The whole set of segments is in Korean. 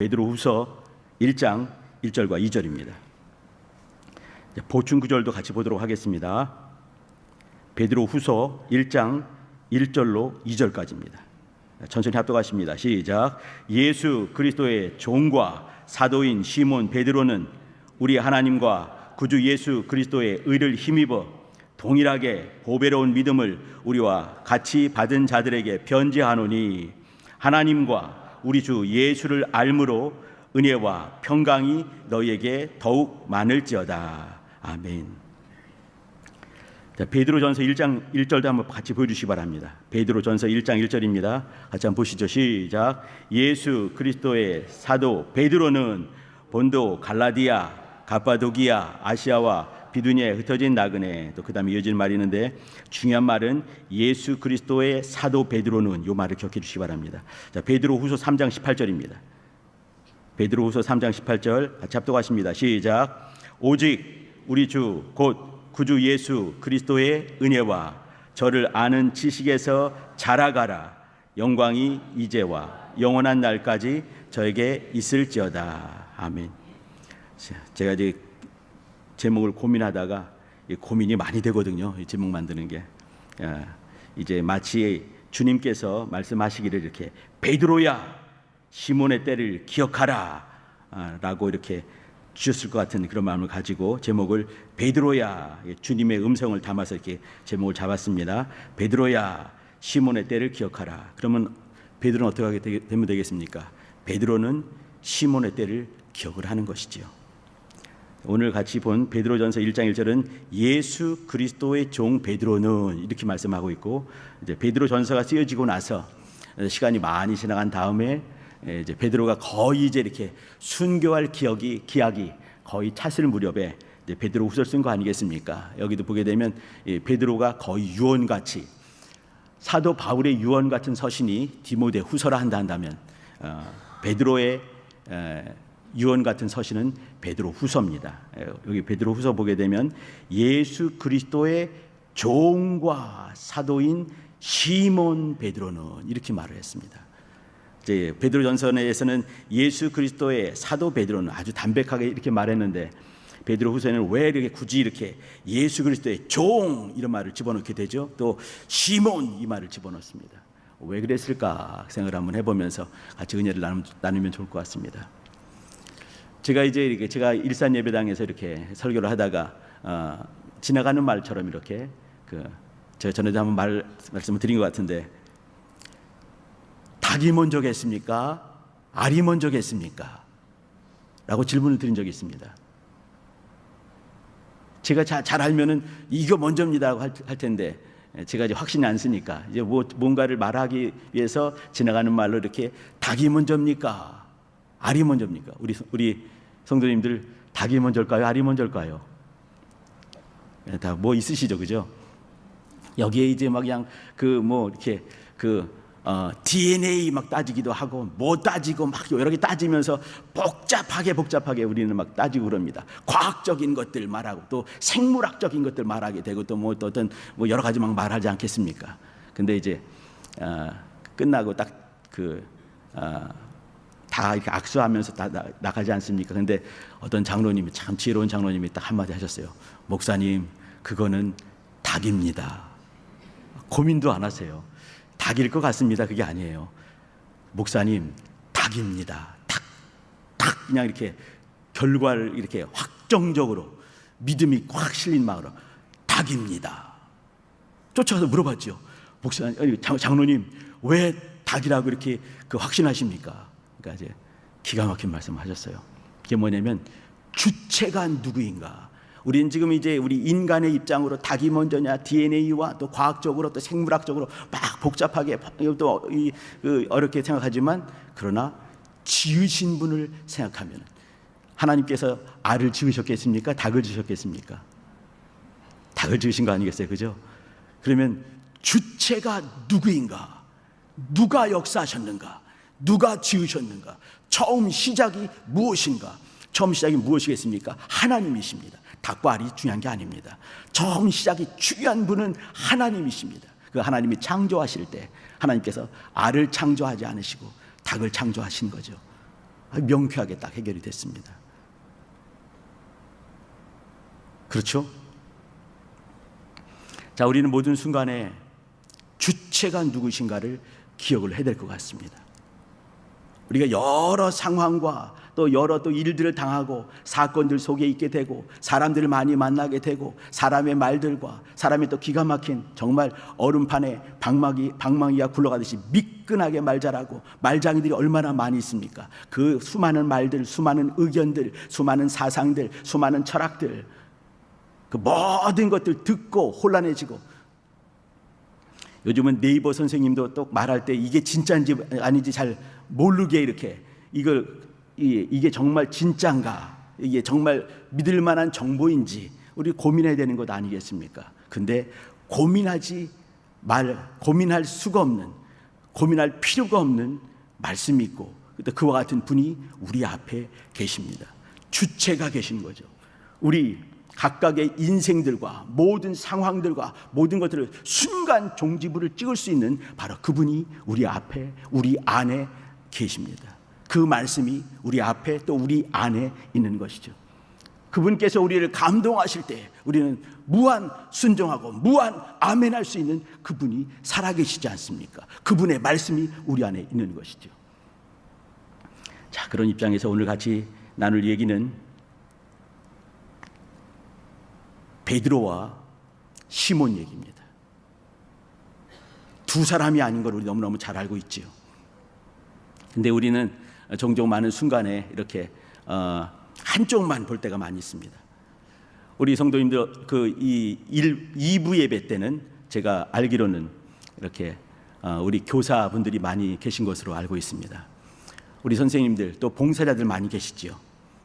베드로후서 1장 1절과 2절입니다. 보충 구절도 같이 보도록 하겠습니다. 베드로후서 1장 1절로 2절까지입니다. 천천히 합독하십니다. 시작. 예수 그리스도의 종과 사도인 시몬 베드로는 우리 하나님과 구주 예수 그리스도의 의를 힘입어 동일하게 보배로운 믿음을 우리와 같이 받은 자들에게 편지하노니, 하나님과 우리 주 예수를 알므로 은혜와 평강이 너희에게 더욱 많을지어다. 아멘. 자, 베드로전서 1장 1절도 한번 같이 보여주시기 바랍니다. 베드로전서 1장 1절입니다. 같이 한번 보시죠. 시작. 예수 그리스도의 사도 베드로는 본도, 갈라디아, 갑바도기아, 아시아와 비두니아에 흩어진 나그네, 또 그 다음에 이어지는 말이 있는데, 중요한 말은 예수 그리스도의 사도 베드로는, 이 말을 기억해 주시기 바랍니다. 자, 베드로후서 3장 18절입니다. 베드로후서 3장 18절 같이 합독하십니다. 시작. 오직 우리 주 곧 구주 예수 그리스도의 은혜와 저를 아는 지식에서 자라가라. 영광이 이제와 영원한 날까지 저에게 있을지어다. 아멘. 제가 이제 제목을 고민하다가 고민이 많이 되거든요. 이 제목 만드는 게. 이제 마치 주님께서 말씀하시기를 이렇게, 베드로야 시몬의 때를 기억하라 라고 이렇게 주셨을 것 같은 그런 마음을 가지고 제목을 베드로야, 주님의 음성을 담아서 이렇게 제목을 잡았습니다. 베드로야 시몬의 때를 기억하라. 그러면 베드로는 어떻게 하게 되면 되겠습니까? 베드로는 시몬의 때를 기억을 하는 것이지요. 오늘 같이 본 베드로전서 1장 1절은 예수 그리스도의 종 베드로는 이렇게 말씀하고 있고, 이제 베드로전서가 쓰여지고 나서 시간이 많이 지나간 다음에 이제 베드로가 거의 이제 이렇게 순교할 기약이 거의 찼을 무렵에 이제 베드로후서를 쓴 거 아니겠습니까? 여기도 보게 되면 베드로가 거의 유언같이, 사도 바울의 유언 같은 서신이 디모데후서라 한다면 베드로의 유언 같은 서신은 베드로후서입니다. 여기 베드로후서 보게 되면 예수 그리스도의 종과 사도인 시몬 베드로는 이렇게 말을 했습니다. 이제 베드로전서에서는 예수 그리스도의 사도 베드로는 아주 담백하게 이렇게 말했는데, 베드로후서에는 왜 이렇게 굳이 이렇게 예수 그리스도의 종 이런 말을 집어넣게 되죠? 또 시몬 이 말을 집어넣습니다. 왜 그랬을까 생각을 한번 해보면서 같이 은혜를 나누면 좋을 것 같습니다. 제가 일산 예배당에서 이렇게 설교를 하다가 지나가는 말처럼 이렇게 제가 전에도 한번 말씀을 드린 것 같은데, 닭이 먼저겠습니까? 알이 먼저겠습니까? 라고 질문을 드린 적이 있습니다. 제가 잘 알면은 이거 먼저입니다라고 할 텐데, 제가 이제 확신이 안 쓰니까 이제 뭔가를 말하기 위해서 지나가는 말로 이렇게, 닭이 먼저입니까? 알이 먼저입니까? 우리 성도님들, 닭이 먼저일까요? 알이 먼저일까요? 다 뭐 있으시죠, 그죠? 여기에 이제 막 그냥 이렇게 DNA 막 따지기도 하고, 뭐 따지고 막 여러 개 따지면서 복잡하게 우리는 막 따지고 그럽니다. 과학적인 것들 말하고, 또 생물학적인 것들 말하게 되고, 또 어떤 여러 가지 막 말하지 않겠습니까? 근데 이제 끝나고 다 이렇게 악수하면서 다 나가지 않습니까? 근데 어떤 장로님이, 참 지혜로운 장로님이 딱 한마디 하셨어요. 목사님, 그거는 닭입니다. 고민도 안 하세요. 닭일 것 같습니다. 그게 아니에요. 목사님, 닭입니다. 닭. 그냥 이렇게 결과를 이렇게 확정적으로 믿음이 꽉 실린 마음으로, 닭입니다. 쫓아가서 물어봤죠. 목사님, 장로님, 왜 닭이라고 이렇게 확신하십니까? 그러니까 이제 기가 막힌 말씀을 하셨어요. 그게 뭐냐면, 주체가 누구인가? 우리는 지금 이제 우리 인간의 입장으로 닭이 먼저냐, DNA와 또 과학적으로 또 생물학적으로 막 복잡하게 또 어렵게 생각하지만, 그러나 지으신 분을 생각하면, 하나님께서 알을 지으셨겠습니까? 닭을 지으셨겠습니까? 닭을 지으신 거 아니겠어요? 그죠? 그러면 주체가 누구인가? 누가 역사하셨는가? 누가 지으셨는가? 처음 시작이 무엇인가? 처음 시작이 무엇이겠습니까? 하나님이십니다. 닭과 알이 중요한 게 아닙니다. 처음 시작이 중요한 분은 하나님이십니다. 그 하나님이 창조하실 때 하나님께서 알을 창조하지 않으시고 닭을 창조하신 거죠. 명쾌하게 딱 해결이 됐습니다. 그렇죠? 자, 우리는 모든 순간에 주체가 누구신가를 기억을 해야 될 것 같습니다. 우리가 여러 상황과 또 여러 또 일들을 당하고 사건들 속에 있게 되고 사람들을 많이 만나게 되고 사람의 말들과 사람의 또 기가 막힌 정말 얼음판에 방망이가 굴러가듯이 미끈하게 말 잘하고 말장이들이 얼마나 많이 있습니까? 그 수많은 말들, 수많은 의견들, 수많은 사상들, 수많은 철학들, 그 모든 것들 듣고 혼란해지고, 요즘은 네이버 선생님도 또 말할 때 이게 진짜인지 아닌지 잘 모르게 이렇게 이게 정말 진짜인가, 이게 정말 믿을 만한 정보인지 우리 고민해야 되는 것 아니겠습니까? 근데 고민할 수가 없는, 고민할 필요가 없는 말씀이 있고 그와 같은 분이 우리 앞에 계십니다. 주체가 계신 거죠. 우리 각각의 인생들과 모든 상황들과 모든 것들을 순간 종지부를 찍을 수 있는 바로 그분이 우리 앞에, 우리 안에 계십니다. 그 말씀이 우리 앞에 또 우리 안에 있는 것이죠. 그분께서 우리를 감동하실 때 우리는 무한 순종하고 무한 아멘할 수 있는 그분이 살아계시지 않습니까? 그분의 말씀이 우리 안에 있는 것이죠. 자, 그런 입장에서 오늘 같이 나눌 얘기는 베드로와 시몬 얘기입니다. 두 사람이 아닌 걸 우리 너무너무 잘 알고 있지요. 근데 우리는 종종 많은 순간에 이렇게 한쪽만 볼 때가 많이 있습니다. 우리 성도님들 이 2부 예배 때는 제가 알기로는 이렇게 우리 교사분들이 많이 계신 것으로 알고 있습니다. 우리 선생님들 또 봉사자들 많이 계시지요.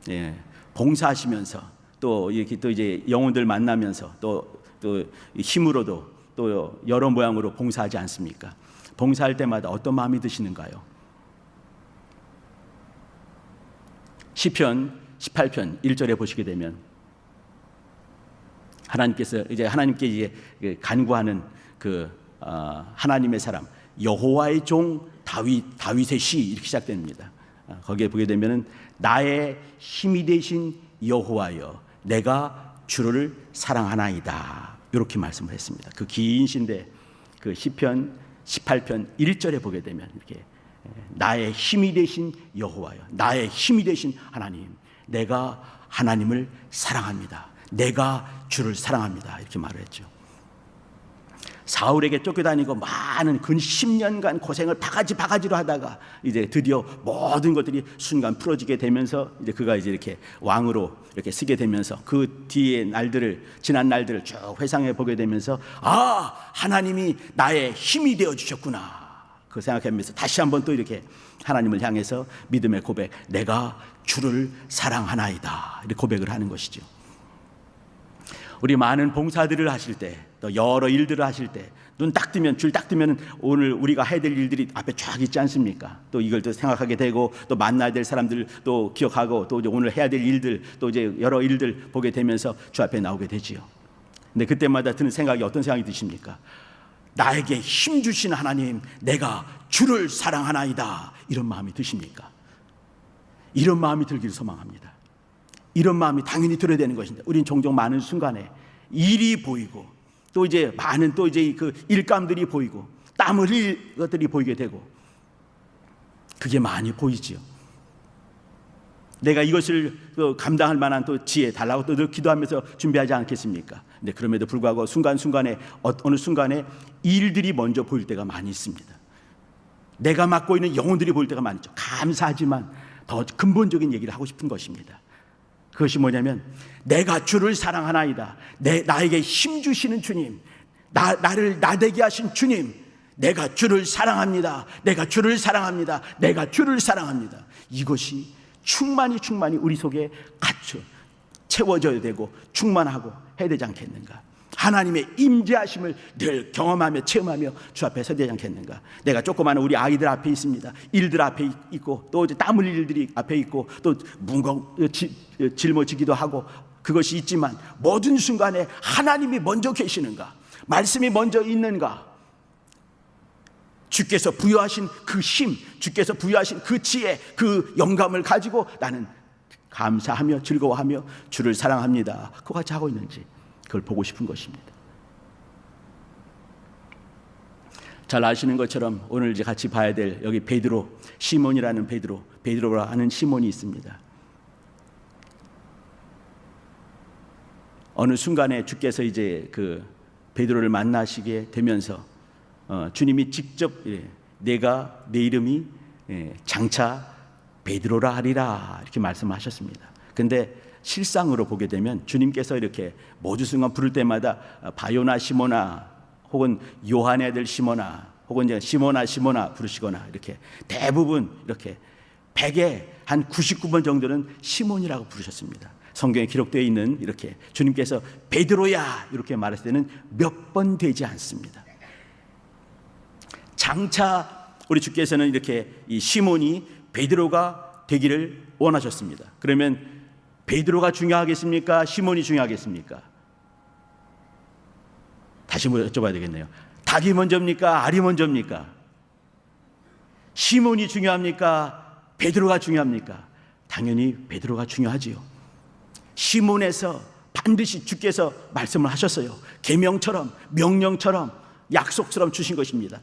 예, 봉사하시면서 또 이렇게 또 이제 영혼들 만나면서 또 힘으로도 또 여러 모양으로 봉사하지 않습니까? 봉사할 때마다 어떤 마음이 드시는가요? 시편 18편 1절에 보시게 되면 하나님께 이제 간구하는 하나님의 사람 여호와의 종 다윗의 시 이렇게 시작됩니다. 거기에 보게 되면은 나의 힘이 되신 여호와여 내가 주를 사랑하나이다 이렇게 말씀을 했습니다. 그 긴 시인데 그 시편 18편 1절에 보게 되면 이렇게 나의 힘이 되신 여호와여 나의 힘이 되신 하나님 내가 하나님을 사랑합니다. 내가 주를 사랑합니다. 이렇게 말을 했죠. 사울에게 쫓겨다니고 많은 근 10년간 고생을 바가지로 하다가 이제 드디어 모든 것들이 순간 풀어지게 되면서 이제 그가 이제 이렇게 왕으로 이렇게 쓰게 되면서 그 뒤에 지난 날들을 쭉 회상해 보게 되면서 하나님이 나의 힘이 되어 주셨구나. 그 생각하면서 다시 한번 또 이렇게 하나님을 향해서 믿음의 고백, 내가 주를 사랑하나이다. 이렇게 고백을 하는 것이죠. 우리 많은 봉사들을 하실 때, 또 여러 일들을 하실 때, 줄 딱 뜨면 오늘 우리가 해야 될 일들이 앞에 쫙 있지 않습니까? 또 이걸 또 생각하게 되고, 또 만나야 될 사람들 또 기억하고, 또 이제 오늘 해야 될 일들, 또 이제 여러 일들 보게 되면서 주 앞에 나오게 되지요. 근데 그때마다 드는 생각이 어떤 생각이 드십니까? 나에게 힘 주신 하나님, 내가 주를 사랑하나이다. 이런 마음이 드십니까? 이런 마음이 들기를 소망합니다. 이런 마음이 당연히 들어야 되는 것인데, 우리는 종종 많은 순간에 일이 보이고, 또 이제 많은 또 이제 그 일감들이 보이고, 땀 흘릴 것들이 보이게 되고, 그게 많이 보이지요. 내가 이것을 감당할 만한 또 지혜 달라고 또 늘 기도하면서 준비하지 않겠습니까? 근데 그럼에도 불구하고 순간순간에 어느 순간에 일들이 먼저 보일 때가 많이 있습니다. 내가 맡고 있는 영혼들이 보일 때가 많죠. 감사하지만 더 근본적인 얘기를 하고 싶은 것입니다. 그것이 뭐냐면 내가 주를 사랑하나이다. 나에게 힘 주시는 주님, 나를 나되게 하신 주님, 내가 주를 사랑합니다. 내가 주를 사랑합니다. 내가 주를 사랑합니다. 이것이 충만히 우리 속에 채워져야 되고 충만하고 해야 되지 않겠는가? 하나님의 임재하심을 늘 경험하며 체험하며 주 앞에 서야 되지 않겠는가? 내가 조그마한 우리 아이들 앞에 있습니다. 일들 앞에 있고, 또 이제 땀 흘릴 일들이 앞에 있고, 또 짊어지기도 하고, 그것이 있지만 모든 순간에 하나님이 먼저 계시는가? 말씀이 먼저 있는가? 주께서 부여하신 그 힘, 주께서 부여하신 그 지혜, 그 영감을 가지고 나는 감사하며 즐거워하며 주를 사랑합니다. 그거 같이 하고 있는지 그걸 보고 싶은 것입니다. 잘 아시는 것처럼 오늘 이제 같이 봐야 될 여기 베드로, 시몬이라는 베드로라 하는 시몬이 있습니다. 어느 순간에 주께서 이제 그 베드로를 만나시게 되면서 주님이 직접 내가 내 이름이 장차 베드로라 하리라 이렇게 말씀하셨습니다. 근데 실상으로 보게 되면 주님께서 이렇게 모두 순간 부를 때마다 바요나 시모나 혹은 요한의 아들 시모나 혹은 이제 시모나 부르시거나 이렇게 대부분 이렇게 100의 한 99번 정도는 시몬이라고 부르셨습니다. 성경에 기록되어 있는 이렇게 주님께서 베드로야 이렇게 말했을 때는 몇 번 되지 않습니다. 장차 우리 주께서는 이렇게 이 시몬이 베드로가 되기를 원하셨습니다. 그러면 베드로가 중요하겠습니까? 시몬이 중요하겠습니까? 다시 한번 여쭤봐야 되겠네요. 닭이 먼저입니까? 알이 먼저입니까? 시몬이 중요합니까? 베드로가 중요합니까? 당연히 베드로가 중요하지요. 시몬에서 반드시 주께서 말씀을 하셨어요. 계명처럼 명령처럼 약속처럼 주신 것입니다.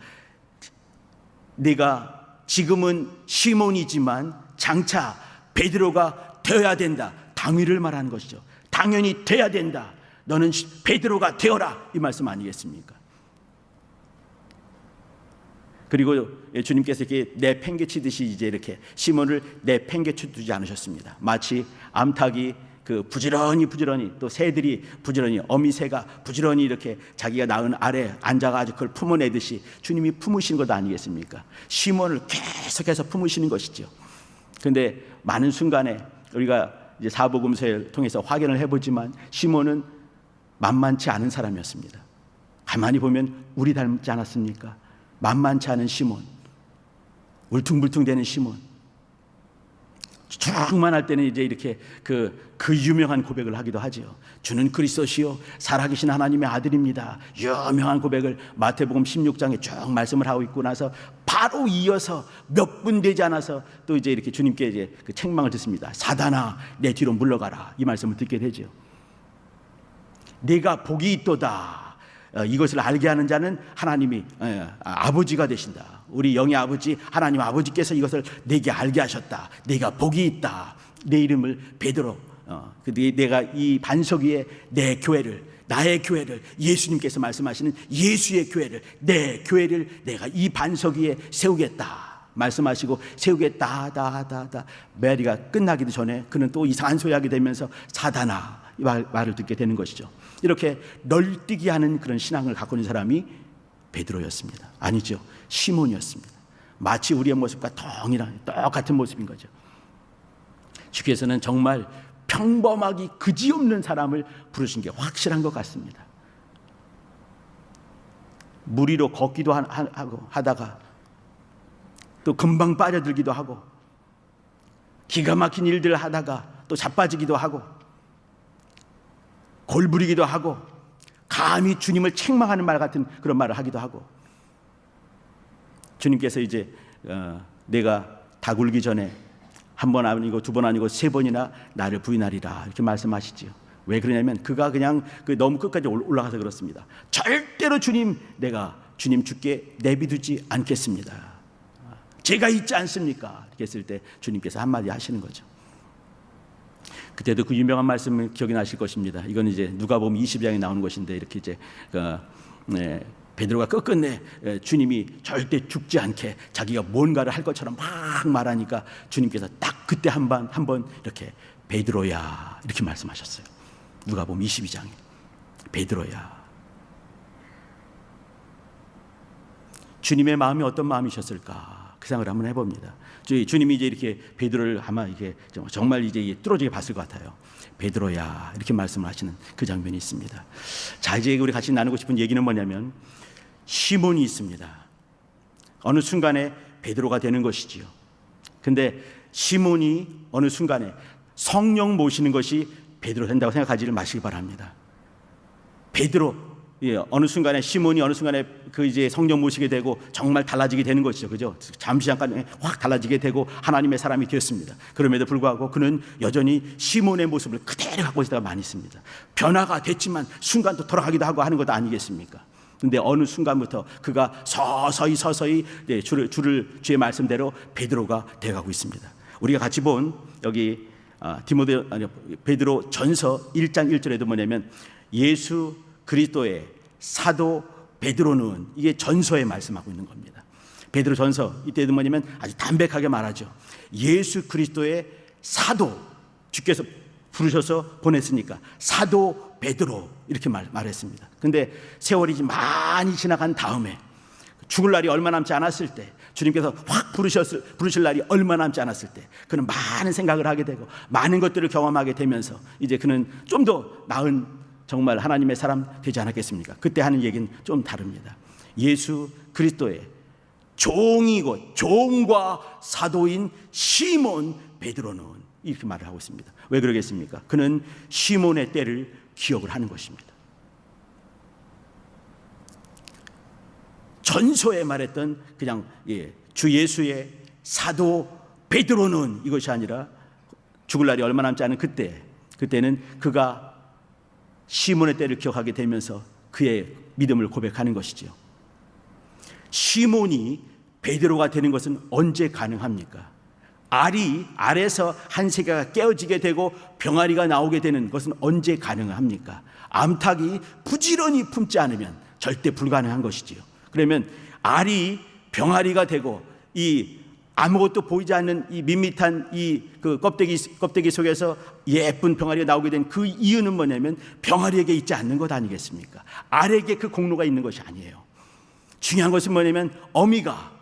내가 지금은 시몬이지만 장차 베드로가 되어야 된다. 당위를 말하는 것이죠. 당연히 돼야 된다. 너는 베드로가 되어라 이 말씀 아니겠습니까? 그리고 주님께서 이렇게 내팽개치듯이 이제 이렇게 시몬을 내팽개쳐 두지 않으셨습니다. 마치 암탉이 그 부지런히 또 새들이 부지런히 어미새가 부지런히 이렇게 자기가 낳은 알에 앉아가지고 그걸 품어내듯이 주님이 품으시는 것 아니겠습니까? 시몬을 계속해서 품으시는 것이죠. 그런데 많은 순간에 우리가 이제 사복음서를 통해서 확인을 해보지만 시몬은 만만치 않은 사람이었습니다. 가만히 보면 우리 닮지 않았습니까? 만만치 않은 시몬, 울퉁불퉁대는 시몬. 충만할 때는 이제 이렇게 그 유명한 고백을 하기도 하지요. 주는 그리스도시요 살아계신 하나님의 아들입니다. 유명한 고백을 마태복음 16장에 쭉 말씀을 하고 있고 나서 바로 이어서 몇 분 되지 않아서 또 이제 이렇게 주님께 이제 그 책망을 듣습니다. 사단아 내 뒤로 물러가라 이 말씀을 듣게 되죠. 네가 복이 있도다. 이것을 알게 하는 자는 하나님이 아버지가 되신다. 우리 영의 아버지 하나님 아버지께서 이것을 내게 알게 하셨다. 네가 복이 있다. 내 이름을 베드로 내가 이 반석 위에 내 교회를 나의 교회를 예수님께서 말씀하시는 예수의 교회를 내 교회를 내가 이 반석 위에 세우겠다 말씀하시고 세우겠다 메아리가 끝나기도 전에 그는 또 이상한 소리 하게 되면서 사단아 이 말을 듣게 되는 것이죠. 이렇게 널뛰기 하는 그런 신앙을 갖고 있는 사람이 베드로였습니다. 아니죠. 시몬이었습니다. 마치 우리의 모습과 똑같은 모습인 거죠. 주께서는 정말 평범하기 그지없는 사람을 부르신 게 확실한 것 같습니다. 물 위로 걷기도 하고 하다가 또 금방 빠져들기도 하고 기가 막힌 일들을 하다가 또 자빠지기도 하고 골부리기도 하고 감히 주님을 책망하는 말 같은 그런 말을 하기도 하고 주님께서 이제 내가 다 굴기 전에 한 번 아니고 두 번 아니고 세 번이나 나를 부인하리라 이렇게 말씀하시지요. 왜 그러냐면 그가 그냥 너무 끝까지 올라가서 그렇습니다. 절대로 내가 주님 주께 내비두지 않겠습니다. 제가 있지 않습니까? 이렇게 했을 때 주님께서 한마디 하시는 거죠. 그때도 그 유명한 말씀을 기억이 나실 것입니다. 이건 이제 누가복음 20장에 나오는 것인데 이렇게 이제 베드로가 끝끝내 주님이 절대 죽지 않게 자기가 뭔가를 할 것처럼 막 말하니까 주님께서 딱 그때 한 번 이렇게 베드로야 이렇게 말씀하셨어요. 누가복음 22장에 베드로야. 주님의 마음이 어떤 마음이셨을까 그 생각을 한번 해봅니다. 주님이 이제 이렇게 베드로를 아마 이게 정말 이제 뚫어지게 봤을 것 같아요. 베드로야 이렇게 말씀을 하시는 그 장면이 있습니다. 자 이제 우리 같이 나누고 싶은 얘기는 뭐냐면 시몬이 있습니다. 어느 순간에 베드로가 되는 것이지요. 근데 시몬이 어느 순간에 성령 모시는 것이 베드로 된다고 생각하지를 마시기 바랍니다. 베드로 어느 순간에 시몬이 어느 순간에 그 이제 성령 모시게 되고 정말 달라지게 되는 것이죠. 그죠? 잠시 잠깐 확 달라지게 되고 하나님의 사람이 되었습니다. 그럼에도 불구하고 그는 여전히 시몬의 모습을 그대로 갖고 있을 때가 많이 있습니다. 변화가 됐지만 순간 또 돌아가기도 하고 하는 것 아니겠습니까? 근데 어느 순간부터 그가 서서히 주의 말씀대로 베드로가 되어가고 있습니다. 우리가 같이 본 여기 베드로 전서 1장 1절에도 뭐냐면 예수 그리스도의 사도 베드로는, 이게 전서에 말씀하고 있는 겁니다. 베드로 전서 이때도 뭐냐면 아주 담백하게 말하죠. 예수 그리스도의 사도, 주께서 부르셔서 보냈으니까 사도 베드로 이렇게 말했습니다. 근데 세월이 많이 지나간 다음에 죽을 날이 얼마 남지 않았을 때, 주님께서 확 부르실 날이 얼마 남지 않았을 때 그는 많은 생각을 하게 되고 많은 것들을 경험하게 되면서 이제 그는 좀 더 나은 정말 하나님의 사람 되지 않았겠습니까? 그때 하는 얘기는 좀 다릅니다. 예수 그리스도의 종이고 종과 사도인 시몬 베드로는 이렇게 말을 하고 있습니다. 왜 그러겠습니까? 그는 시몬의 때를 기억을 하는 것입니다. 전서에 말했던 그냥 주 예수의 사도 베드로는 이것이 아니라 죽을 날이 얼마 남지 않은 그때는 그가 시몬의 때를 기억하게 되면서 그의 믿음을 고백하는 것이지요. 시몬이 베드로가 되는 것은 언제 가능합니까? 알에서 한 세계가 깨어지게 되고 병아리가 나오게 되는 것은 언제 가능합니까? 암탉이 부지런히 품지 않으면 절대 불가능한 것이지요. 그러면 알이 병아리가 되고 이 아무것도 보이지 않는 이 밋밋한 그 껍데기 속에서 예쁜 병아리가 나오게 된 그 이유는 뭐냐면 병아리에게 있지 않는 것 아니겠습니까? 알에게 그 공로가 있는 것이 아니에요. 중요한 것은 뭐냐면 어미가,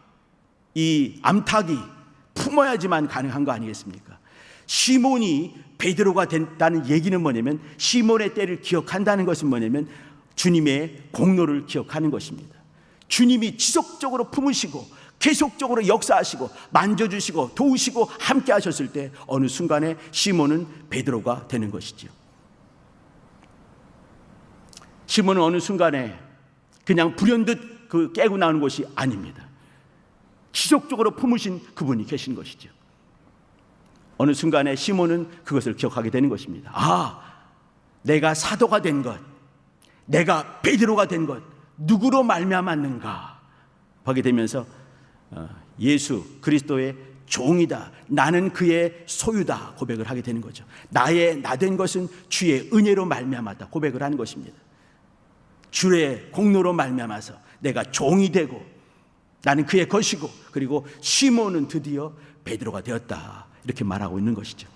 이 암탉이 품어야지만 가능한 거 아니겠습니까? 시몬이 베드로가 된다는 얘기는 뭐냐면, 시몬의 때를 기억한다는 것은 뭐냐면 주님의 공로를 기억하는 것입니다. 주님이 지속적으로 품으시고 계속적으로 역사하시고 만져주시고 도우시고 함께 하셨을 때 어느 순간에 시몬은 베드로가 되는 것이죠. 시몬은 어느 순간에 그냥 불현듯 깨고 나오는 것이 아닙니다. 지속적으로 품으신 그분이 계신 것이죠. 어느 순간에 시몬은 그것을 기억하게 되는 것입니다. 내가 사도가 된 것, 내가 베드로가 된 것, 누구로 말미암았는가 보게 되면서 예수 그리스도의 종이다, 나는 그의 소유다 고백을 하게 되는 거죠. 나 된 것은 주의 은혜로 말미암았다 고백을 하는 것입니다. 주의 공로로 말미암아서 내가 종이 되고 나는 그의 것이고, 그리고 시몬은 드디어 베드로가 되었다 이렇게 말하고 있는 것이죠.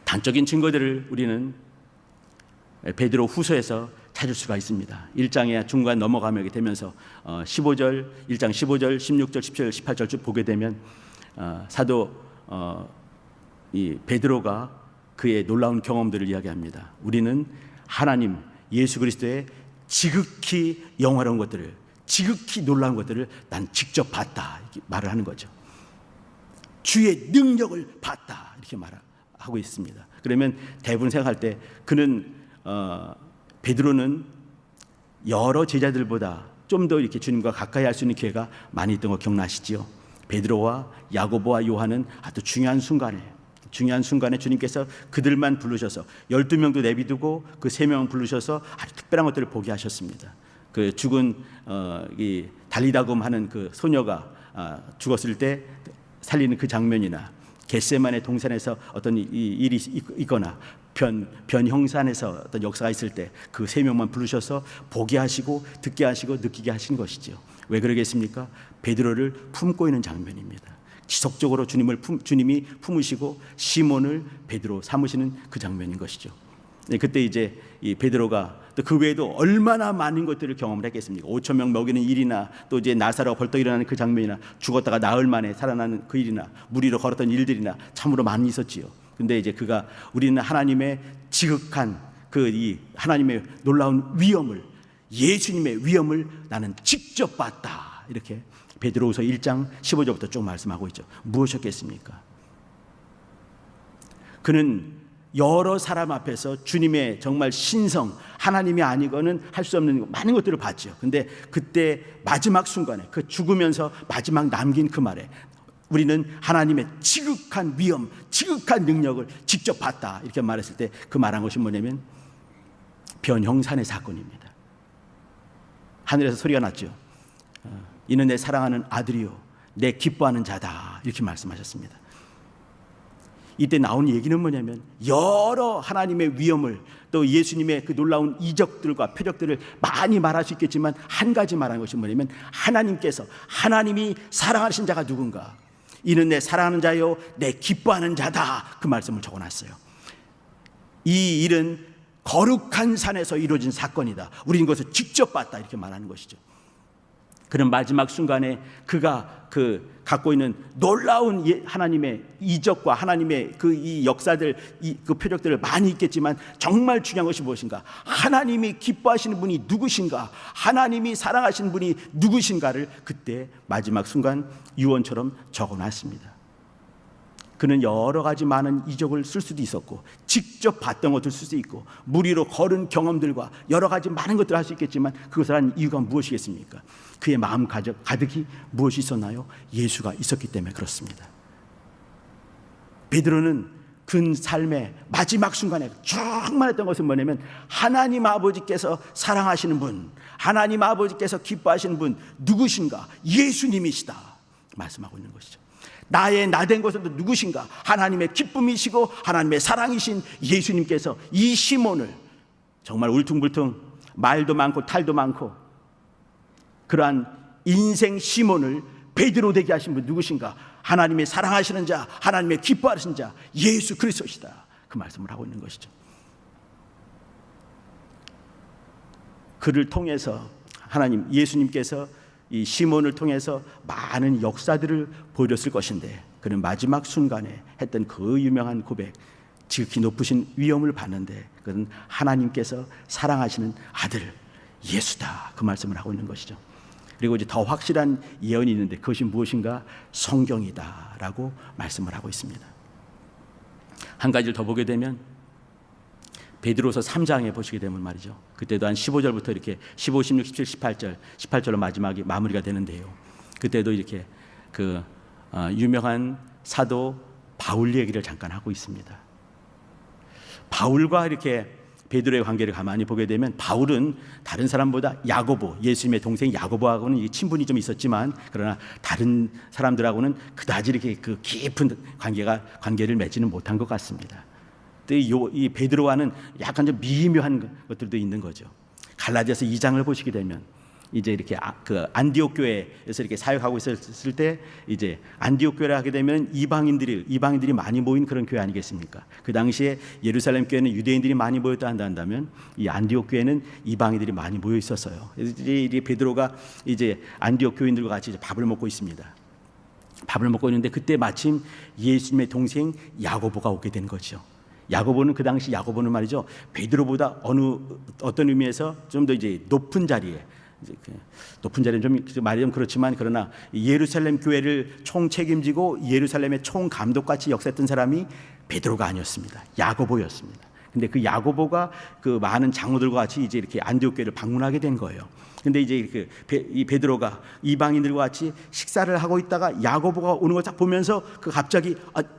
단적인 증거들을 우리는 베드로 후서에서 찾을 수가 있습니다. 1장에 중간 넘어가게 되면서 1장 15절, 16절, 17절, 18절 쭉 보게 되면 사도 이 베드로가 그의 놀라운 경험들을 이야기합니다. 우리는 하나님 예수 그리스도의 지극히 영화로운 것들을, 지극히 놀라운 것들을 난 직접 봤다 이렇게 말을 하는 거죠. 주의 능력을 봤다 이렇게 말하고 있습니다. 그러면 대부분 생각할 때 그는 베드로는 여러 제자들보다 좀 더 이렇게 주님과 가까이 할 수 있는 기회가 많이 있던 거 기억나시죠? 베드로와 야고보와 요한은 아주 중요한 순간에 주님께서 그들만 부르셔서 12명도 내비두고 그 3명 부르셔서 아주 특별한 것들을 보게 하셨습니다. 그 죽은 이 달리다금 하는 그 소녀가 죽었을 때 살리는 그 장면이나 겟세마네 동산에서 어떤 일이 있거나 변형산에서 어떤 역사가 있을 때 그 3명만 부르셔서 보게 하시고 듣게 하시고 느끼게 하신 것이죠. 왜 그러겠습니까? 베드로를 품고 있는 장면입니다. 지속적으로 주님이 품으시고 시몬을 베드로 삼으시는 그 장면인 것이죠. 그때 이제 이 베드로가 또 그 외에도 얼마나 많은 것들을 경험을 했겠습니까? 5,000명 먹이는 일이나 또 이제 나사로가 벌떡 일어나는 그 장면이나 죽었다가 나흘 만에 살아나는 그 일이나 물 위로 걸었던 일들이나 참으로 많이 있었지요. 근데 이제 그가 우리는 하나님의 지극한 이 하나님의 놀라운 위엄을, 예수님의 위엄을 나는 직접 봤다 이렇게 베드로후서 1장 15절부터 쭉 말씀하고 있죠. 무엇이었겠습니까? 그는 여러 사람 앞에서 주님의 정말 신성, 하나님이 아니고는 할 수 없는 많은 것들을 봤죠. 근데 그때 마지막 순간에 그 죽으면서 마지막 남긴 그 말에 우리는 하나님의 지극한 위엄, 지극한 능력을 직접 봤다, 이렇게 말했을 때 그 말한 것이 뭐냐면 변형산의 사건입니다. 하늘에서 소리가 났죠. 이는 내 사랑하는 아들이요 내 기뻐하는 자다, 이렇게 말씀하셨습니다. 이때 나온 얘기는 뭐냐면 여러 하나님의 위엄을, 또 예수님의 그 놀라운 이적들과 표적들을 많이 말할 수 있겠지만 한 가지 말하는 것이 뭐냐면 하나님이 사랑하신 자가 누군가, 이는 내 사랑하는 자요 내 기뻐하는 자다, 그 말씀을 적어놨어요. 이 일은 거룩한 산에서 이루어진 사건이다, 우리는 그것을 직접 봤다, 이렇게 말하는 것이죠. 그런 마지막 순간에 그가 갖고 있는 놀라운 하나님의 이적과 하나님의 이 역사들, 그 표적들을 많이 있겠지만 정말 중요한 것이 무엇인가, 하나님이 기뻐하시는 분이 누구신가, 하나님이 사랑하시는 분이 누구신가를 그때 마지막 순간 유언처럼 적어놨습니다. 그는 여러 가지 많은 이적을 쓸 수도 있었고 직접 봤던 것을 쓸 수 있고 무리로 걸은 경험들과 여러 가지 많은 것들을 할 수 있겠지만 그것을 한 이유가 무엇이겠습니까? 그의 마음 가득히 무엇이 있었나요? 예수가 있었기 때문에 그렇습니다. 베드로는 그 삶의 마지막 순간에 정말 했던 것은 뭐냐면 하나님 아버지께서 사랑하시는 분, 하나님 아버지께서 기뻐하시는 분 누구신가? 예수님이시다 말씀하고 있는 것이죠. 나의 나된 것은 또 누구신가? 하나님의 기쁨이시고 하나님의 사랑이신 예수님께서 이 시몬을, 정말 울퉁불퉁 말도 많고 탈도 많고 그러한 인생 시몬을 베드로 되게 하신 분 누구신가? 하나님의 사랑하시는 자, 하나님의 기뻐하시는 자 예수 그리스도시다, 그 말씀을 하고 있는 것이죠. 그를 통해서 하나님, 예수님께서 이 시몬을 통해서 많은 역사들을 보여줬을 것인데 그는 마지막 순간에 했던 그 유명한 고백, 지극히 높으신 위엄을 받는데 그는 하나님께서 사랑하시는 아들 예수다, 그 말씀을 하고 있는 것이죠. 그리고 이제 더 확실한 예언이 있는데 그것이 무엇인가? 성경이다라고 말씀을 하고 있습니다. 한 가지를 더 보게 되면 베드로서 3장에 보시게 되면 말이죠, 그때도 한 15절부터 이렇게 15, 16, 17, 18절로 마지막이 마무리가 되는데요, 그때도 이렇게 유명한 사도 바울 얘기를 잠깐 하고 있습니다. 바울과 이렇게 베드로의 관계를 가만히 보게 되면 바울은 다른 사람보다 야고보, 예수님의 동생 야고보하고는 친분이 좀 있었지만 그러나 다른 사람들하고는 그다지 이렇게 그 깊은 관계를 맺지는 못한 것 같습니다. 이 베드로와는 약간 좀 미묘한 것들도 있는 거죠. 갈라디아서 2장을 보시게 되면 이제 이렇게 그 안디옥 교회에서 이렇게 사역하고 있었을 때 이제 안디옥 교회를 하게 되면 이방인들이 많이 모인 그런 교회 아니겠습니까? 그 당시에 예루살렘 교회는 유대인들이 많이 모였다 한다면 이 안디옥 교회는 이방인들이 많이 모여 있었어요. 이제 베드로가 이제 안디옥 교인들과 같이 이제 밥을 먹고 있습니다. 밥을 먹고 있는데 그때 마침 예수님의 동생 야고보가 오게 된 거죠. 야고보는 그 당시 야고보는 말이죠, 베드로보다 어떤 의미에서 좀 더 이제 높은 자리에, 높은 자리는 좀 말이 좀 그렇지만 그러나 예루살렘 교회를 총 책임지고 예루살렘의 총 감독같이 역사했던 사람이 베드로가 아니었습니다. 야고보였습니다. 근데 그 야고보가 그 많은 장로들과 같이 이제 이렇게 안디옥 교회를 방문하게 된 거예요. 근데 이제 이 베드로가 이방인들과 같이 식사를 하고 있다가 야고보가 오는 걸 딱 보면서 갑자기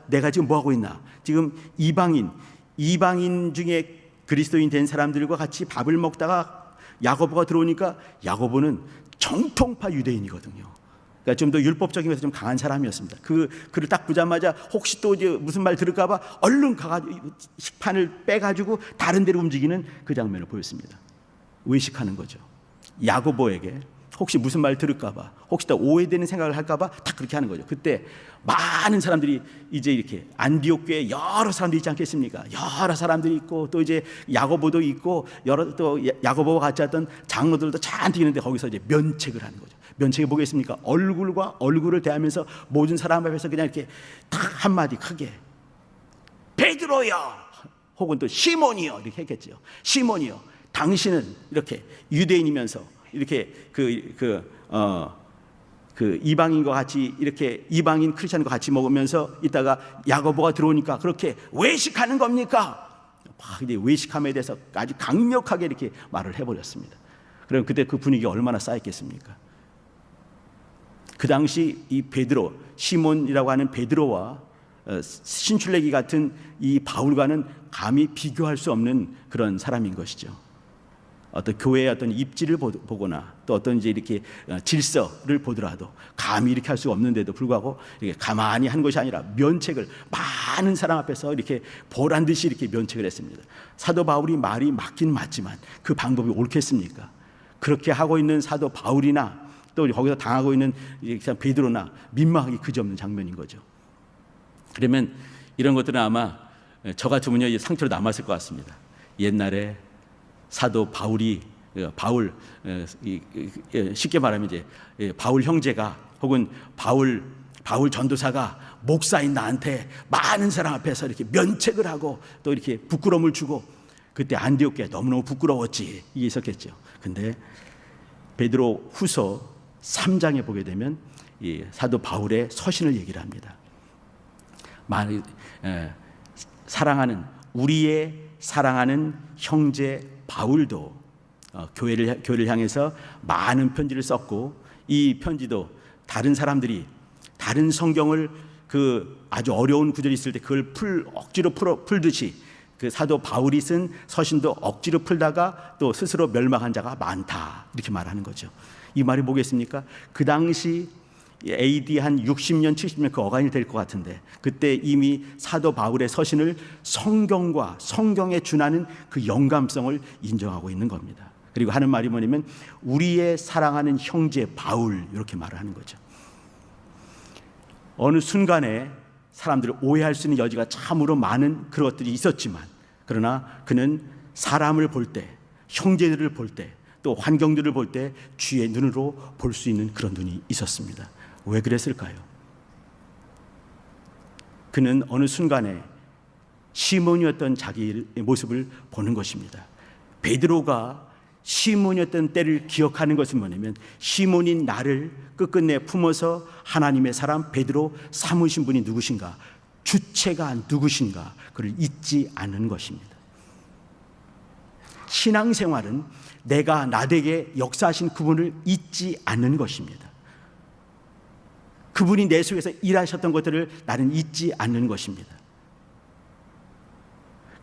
내가 지금 뭐 하고 있나? 지금 이방인 중에 그리스도인 된 사람들과 같이 밥을 먹다가 야고보가 들어오니까 야고보는 정통파 유대인이거든요. 그러니까 좀 더 율법적인 것에 좀 강한 사람이었습니다. 그를 딱 보자마자 혹시 또 이제 무슨 말 들을까봐 얼른 가가지고 식판을 빼가지고 다른 데로 움직이는 그 장면을 보였습니다. 외식하는 거죠. 야고보에게 혹시 무슨 말 들을까봐, 혹시 또 오해되는 생각을 할까봐 다 그렇게 하는 거죠. 그때 많은 사람들이 이제 이렇게 안디옥 교회에 여러 사람들이 있지 않겠습니까? 여러 사람들이 있고 또 이제 야고보도 있고 또 야고보와 같이 했던 장로들도 잔뜩 있는데 거기서 이제 면책을 하는 거죠. 면책이 뭐겠습니까? 얼굴과 얼굴을 대하면서 모든 사람 앞에서 그냥 이렇게 딱 한마디 크게 베드로여, 혹은 또 시몬이여 이렇게 했겠죠. 시몬이여, 당신은 이렇게 유대인이면서 이렇게 이방인과 같이 이렇게 이방인 크리스천과 같이 먹으면서 있다가 야고보가 들어오니까 그렇게 외식하는 겁니까? 막 이제 외식함에 대해서 아주 강력하게 이렇게 말을 해버렸습니다. 그럼 그때 그 분위기가 얼마나 쌓였겠습니까? 그 당시 이 베드로, 시몬이라고 하는 베드로와 신출내기 같은 이 바울과는 감히 비교할 수 없는 그런 사람인 것이죠. 어떤 교회의 어떤 입지를 보거나 또 어떤 이제 이렇게 질서를 보더라도 감히 이렇게 할 수가 없는데도 불구하고 이렇게 가만히 한 것이 아니라 면책을 많은 사람 앞에서 이렇게 보란 듯이 이렇게 면책을 했습니다. 사도 바울이 말이 맞긴 맞지만 그 방법이 옳겠습니까? 그렇게 하고 있는 사도 바울이나 또 거기서 당하고 있는 베드로나 민망하기 그지없는 장면인 거죠. 그러면 이런 것들은 아마 저 같으면 상처로 남았을 것 같습니다. 옛날에 사도 바울이 쉽게 말하면 이제 바울 형제가 혹은 바울 전도사가 목사인 나한테 많은 사람 앞에서 이렇게 면책을 하고 또 이렇게 부끄러움을 주고 그때 안디옥에 너무너무 부끄러웠지 이게 있었겠죠. 근데 베드로 후서 3장에 보게 되면 이 사도 바울의 서신을 얘기를 합니다. 우리의 사랑하는 형제 바울도 교회를 향해서 많은 편지를 썼고 이 편지도 다른 사람들이 다른 성경을 그 아주 어려운 구절이 있을 때 그걸 억지로 풀듯이 그 사도 바울이 쓴 서신도 억지로 풀다가 또 스스로 멸망한 자가 많다 이렇게 말하는 거죠. 이 말이 뭐겠습니까? 그 당시 AD 한 60년 70년 그 어간이 될 것 같은데 그때 이미 사도 바울의 서신을 성경과 성경에 준하는 그 영감성을 인정하고 있는 겁니다. 그리고 하는 말이 뭐냐면 우리의 사랑하는 형제 바울 이렇게 말을 하는 거죠. 어느 순간에 사람들을 오해할 수 있는 여지가 참으로 많은 그런 것들이 있었지만 그러나 그는 사람을 볼 때 형제들을 볼 때 또 환경들을 볼 때 주의 눈으로 볼 수 있는 그런 눈이 있었습니다. 왜 그랬을까요? 그는 어느 순간에 시몬이었던 자기의 모습을 보는 것입니다. 베드로가 시몬이었던 때를 기억하는 것은 뭐냐면 시몬인 나를 끝끝내 품어서 하나님의 사람 베드로 삼으신 분이 누구신가, 주체가 누구신가 그를 잊지 않는 것입니다. 신앙생활은 내가 나에게 역사하신 그분을 잊지 않는 것입니다. 그분이 내 속에서 일하셨던 것들을 나는 잊지 않는 것입니다.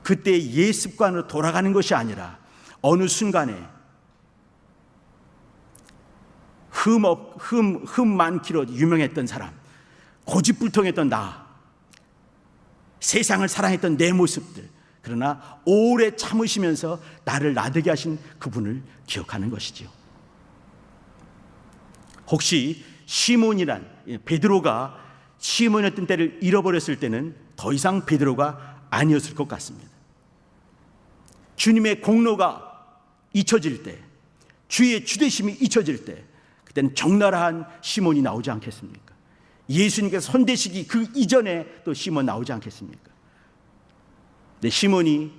그때 옛 습관으로 돌아가는 것이 아니라 어느 순간에 흠 많기로 유명했던 사람, 고집불통했던 나, 세상을 사랑했던 내 모습들, 그러나 오래 참으시면서 나를 나되게 하신 그분을 기억하는 것이지요. 혹시 시몬이란 베드로가 시몬이었던 때를 잃어버렸을 때는 더 이상 베드로가 아니었을 것 같습니다. 주님의 공로가 잊혀질 때, 주의 주되심이 잊혀질 때 그때는 적나라한 시몬이 나오지 않겠습니까? 예수님께서 손대시기 그 이전에 또 시몬 나오지 않겠습니까? 근데 시몬이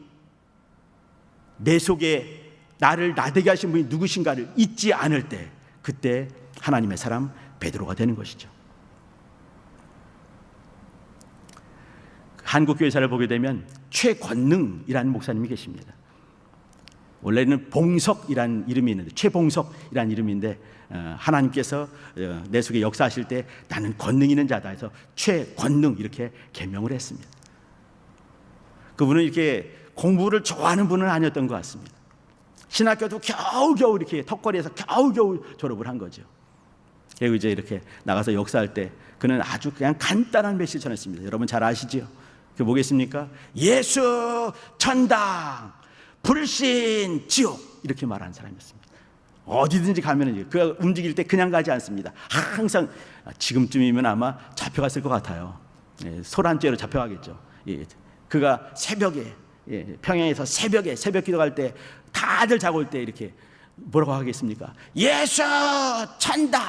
내 속에 나를 나되게 하신 분이 누구신가를 잊지 않을 때 그때 하나님의 사람 베드로가 되는 것이죠. 한국교회사를 보게 되면 최권능이라는 목사님이 계십니다. 원래는 봉석이라는 이름이 있는데 최봉석이라는 이름인데 하나님께서 내 속에 역사하실 때 나는 권능 있는 자다 해서 최권능 이렇게 개명을 했습니다. 그분은 이렇게 공부를 좋아하는 분은 아니었던 것 같습니다. 신학교도 겨우겨우 이렇게 턱걸이에서 겨우겨우 졸업을 한 거죠. 그리고 이제 이렇게 나가서 역사할 때 그는 아주 그냥 간단한 메시지 전했습니다. 여러분 잘 아시죠? 그게 뭐겠습니까? 예수 천당, 불신 지옥 이렇게 말하는 사람이었습니다. 어디든지 가면 그가 움직일 때 그냥 가지 않습니다. 항상 지금쯤이면 아마 잡혀갔을 것 같아요. 소란죄로 잡혀가겠죠. 그가 새벽에 평양에서 새벽에 새벽 기도할 때 다들 자고 올 때 이렇게 뭐라고 하겠습니까? 예수 천당,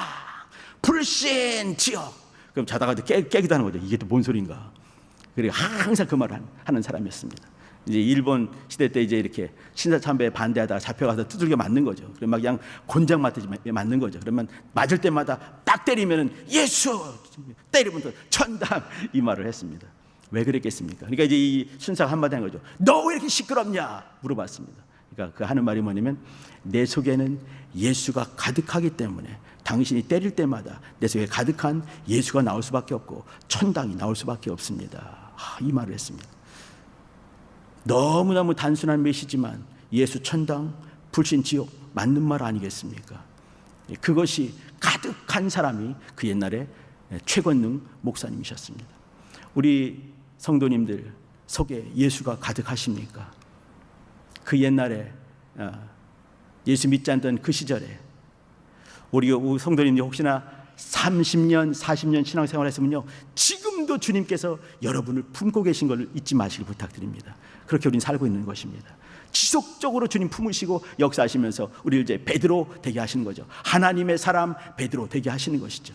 불신 지옥. 그럼 자다가도 깨기도 하는 거죠. 이게 또 뭔 소리인가? 그리고 항상 그 말을 하는 사람이었습니다. 이제 일본 시대 때 이제 이렇게 신사참배에 반대하다가 잡혀가서 두들겨 맞는 거죠. 그럼 막 그냥 곤장 맞듯이 맞는 거죠. 그러면 맞을 때마다 딱 때리면은 예수 때리면 또 천당 이 말을 했습니다. 왜 그랬겠습니까? 그러니까 이제 이 순사가 한마디 한 거죠. 너 왜 이렇게 시끄럽냐 물어봤습니다. 그러니까 그 하는 말이 뭐냐면, 내 속에는 예수가 가득하기 때문에 당신이 때릴 때마다 내 속에 가득한 예수가 나올 수밖에 없고 천당이 나올 수밖에 없습니다. 이 말을 했습니다. 너무너무 단순한 메시지만 예수 천당, 불신 지옥 맞는 말 아니겠습니까? 그것이 가득한 사람이 그 옛날에 최건능 목사님이셨습니다. 우리 성도님들 속에 예수가 가득하십니까? 그 옛날에 예수 믿지 않던 그 시절에 우리 성도님들 혹시나 30년, 40년 신앙생활 했으면요, 지금도 주님께서 여러분을 품고 계신 걸 잊지 마시길 부탁드립니다. 그렇게 우리는 살고 있는 것입니다. 지속적으로 주님 품으시고 역사하시면서 우리를 이제 베드로 되게 하시는 거죠. 하나님의 사람 베드로 되게 하시는 것이죠.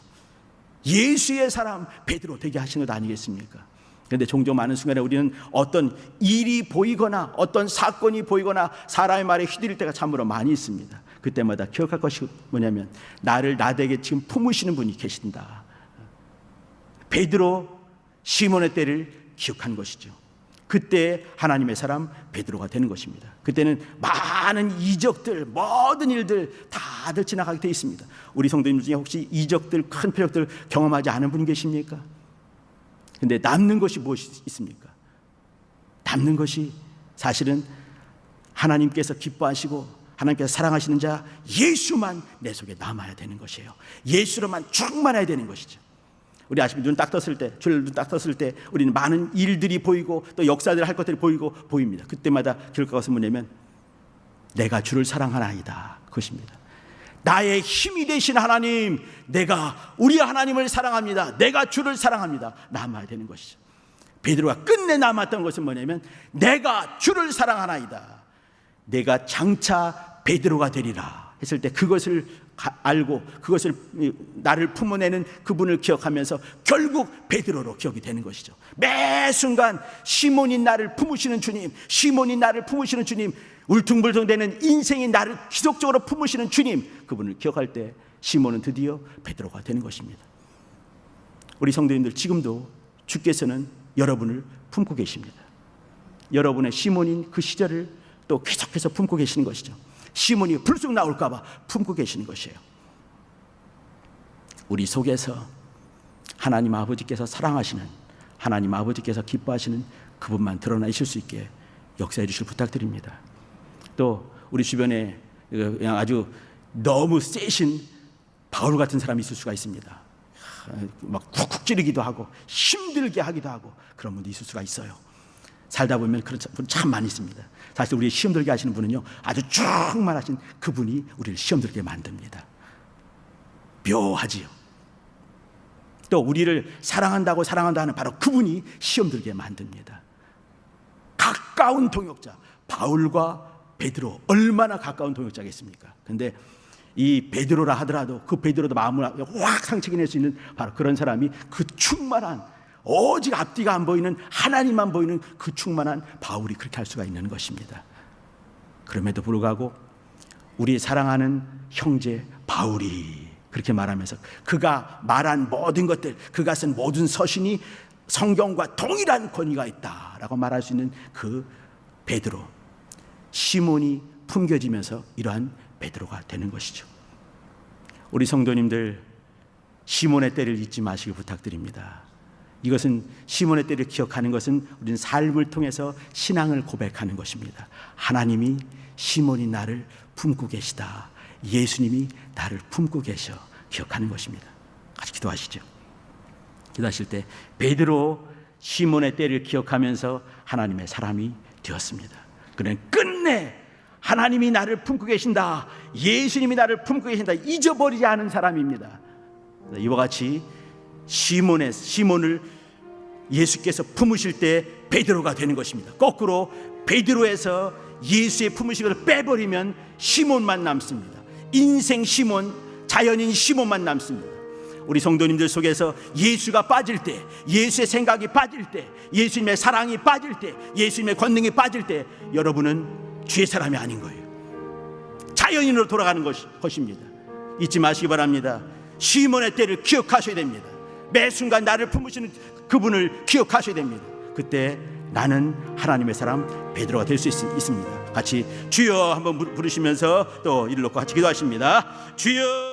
예수의 사람 베드로 되게 하시는 것 아니겠습니까? 그런데 종종 많은 순간에 우리는 어떤 일이 보이거나 어떤 사건이 보이거나 사람의 말에 휘둘릴 때가 참으로 많이 있습니다. 그때마다 기억할 것이 뭐냐면, 나를 나되게 지금 품으시는 분이 계신다. 베드로 시몬의 때를 기억한 것이죠. 그때 하나님의 사람 베드로가 되는 것입니다. 그때는 많은 이적들, 모든 일들 다들 지나가게 되어 있습니다. 우리 성도님들 중에 혹시 이적들, 큰 표적들 경험하지 않은 분 계십니까? 근데 남는 것이 무엇이 있습니까? 남는 것이 사실은 하나님께서 기뻐하시고 하나님께서 사랑하시는 자 예수만 내 속에 남아야 되는 것이에요. 예수로만 충만해야 되는 것이죠. 우리 아침에 눈 딱 떴을 때, 주일 눈 딱 떴을 때 우리는 많은 일들이 보이고 또 역사들 할 것들이 보입니다. 그때마다 결과가 뭐냐면, 내가 주를 사랑하나이다, 그것입니다. 나의 힘이 되신 하나님, 내가 우리 하나님을 사랑합니다. 내가 주를 사랑합니다. 남아야 되는 것이죠. 베드로가 끝내 남았던 것은 뭐냐면, 내가 주를 사랑하나이다. 내가 장차 베드로가 되리라 했을 때 그것을 알고 그것을 나를 품어내는 그분을 기억하면서 결국 베드로로 기억이 되는 것이죠. 매 순간 시몬이 나를 품으시는 주님, 시몬이 나를 품으시는 주님, 울퉁불퉁되는 인생이 나를 지속적으로 품으시는 주님, 그분을 기억할 때 시몬은 드디어 베드로가 되는 것입니다. 우리 성도님들, 지금도 주께서는 여러분을 품고 계십니다. 여러분의 시몬인 그 시절을 또 계속해서 품고 계시는 것이죠. 시몬이 불쑥 나올까 봐 품고 계시는 것이에요. 우리 속에서 하나님 아버지께서 사랑하시는, 하나님 아버지께서 기뻐하시는 그분만 드러나 있을 수 있게 역사해 주실 부탁드립니다. 또 우리 주변에 그냥 아주 너무 세신 바울 같은 사람이 있을 수가 있습니다. 막 쿡쿡 찌르기도 하고 힘들게 하기도 하고 그런 분도 있을 수가 있어요. 살다 보면 그런 분 참 많이 있습니다. 사실 우리 시험 들게 하시는 분은요, 아주 충만하신 그분이 우리를 시험 들게 만듭니다. 묘하지요. 또 우리를 사랑한다고 사랑한다 하는 바로 그분이 시험 들게 만듭니다. 가까운 동역자, 바울과 베드로 얼마나 가까운 동역자겠습니까? 근데 이 베드로라 하더라도 그 베드로도 마음을 확 상처게 낼 수 있는 바로 그런 사람이 그 충만한, 오직 앞뒤가 안 보이는 하나님만 보이는 그 충만한 바울이 그렇게 할 수가 있는 것입니다. 그럼에도 불구하고 우리 사랑하는 형제 바울이 그렇게 말하면서 그가 말한 모든 것들, 그가 쓴 모든 서신이 성경과 동일한 권위가 있다라고 말할 수 있는 그 베드로, 시몬이 품겨지면서 이러한 베드로가 되는 것이죠. 우리 성도님들, 시몬의 때를 잊지 마시길 부탁드립니다. 이것은 시몬의 때를 기억하는 것은 우리는 삶을 통해서 신앙을 고백하는 것입니다. 하나님이 시몬이 나를 품고 계시다, 예수님이 나를 품고 계셔, 기억하는 것입니다. 같이 기도하시죠. 기도하실 때 베드로 시몬의 때를 기억하면서 하나님의 사람이 되었습니다. 그는 끝내 하나님이 나를 품고 계신다, 예수님이 나를 품고 계신다 잊어버리지 않은 사람입니다. 이와 같이 시몬을 예수께서 품으실 때 베드로가 되는 것입니다. 거꾸로 베드로에서 예수의 품으심을 빼버리면 시몬만 남습니다. 인생 시몬, 자연인 시몬만 남습니다. 우리 성도님들 속에서 예수가 빠질 때, 예수의 생각이 빠질 때, 예수님의 사랑이 빠질 때, 예수님의 권능이 빠질 때 여러분은 주의 사람이 아닌 거예요. 자연인으로 돌아가는 것입니다. 잊지 마시기 바랍니다. 시몬의 때를 기억하셔야 됩니다. 매 순간 나를 품으시는 그분을 기억하셔야 됩니다. 그때 나는 하나님의 사람 베드로가 될 수 있습니다. 같이 주여 한번 부르시면서 또 이를 놓고 같이 기도하십니다. 주여.